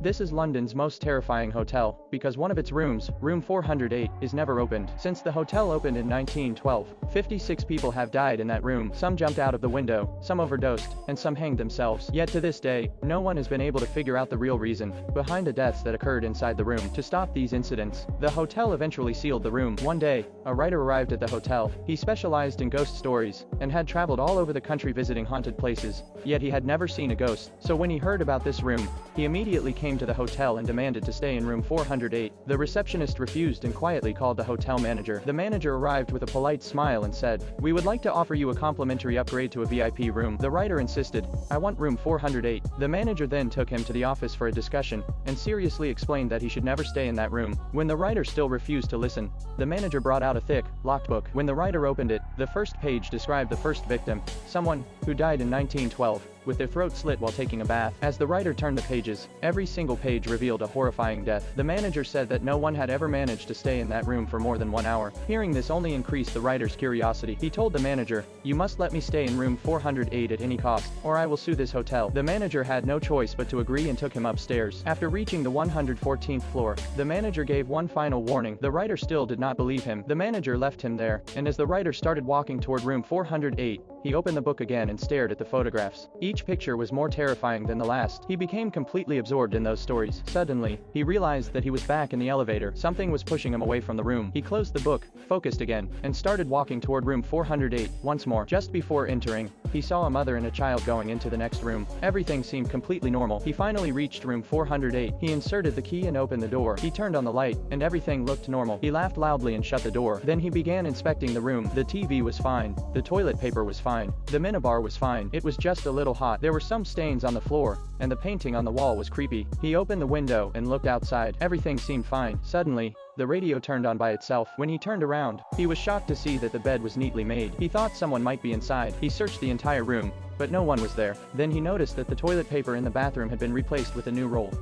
This is London's most terrifying hotel, because one of its rooms, room 408, is never opened. Since the hotel opened in 1912, 56 people have died in that room. Some jumped out of the window, some overdosed, and some hanged themselves. Yet to this day, no one has been able to figure out the real reason behind the deaths that occurred inside the room. To stop these incidents, the hotel eventually sealed the room. One day, a writer arrived at the hotel. He specialized in ghost stories, and had traveled all over the country visiting haunted places, yet he had never seen a ghost. So when he heard about this room, he immediately came to the hotel and demanded to stay in room 408. The receptionist refused and quietly called the hotel manager. The manager arrived with a polite smile and said, "We would like to offer you a complimentary upgrade to a VIP room." The writer insisted, "I want room 408. The manager then took him to the office for a discussion, and seriously explained that he should never stay in that room. When the writer still refused to listen, the manager brought out a thick, locked book. When the writer opened it, the first page described the first victim, someone who died in 1912. With their throat slit while taking a bath. As the writer turned the pages, every single page revealed a horrifying death. The manager said that no one had ever managed to stay in that room for more than 1 hour. Hearing this only increased the writer's curiosity. He told the manager, "You must let me stay in room 408 at any cost, or I will sue this hotel." The manager had no choice but to agree and took him upstairs. After reaching the 114th floor, the manager gave one final warning. The writer still did not believe him. The manager left him there, and as the writer started walking toward room 408, he opened the book again and stared at the photographs. Each picture was more terrifying than the last. He became completely absorbed in those stories. Suddenly, he realized that he was back in the elevator. Something was pushing him away from the room. He closed the book, focused again, and started walking toward room 408 once more. Just before entering, he saw a mother and a child going into the next room. Everything seemed completely normal. He finally reached room 408. He inserted the key and opened the door. He turned on the light, and everything looked normal. He laughed loudly and shut the door. Then he began inspecting the room. The TV was fine. The toilet paper was fine. The minibar was fine. It was just a little hot. There were some stains on the floor, and the painting on the wall was creepy. He opened the window and looked outside. Everything seemed fine. Suddenly, the radio turned on by itself. When he turned around, he was shocked to see that the bed was neatly made. He thought someone might be inside. He searched the entire room, but no one was there. Then he noticed that the toilet paper in the bathroom had been replaced with a new roll.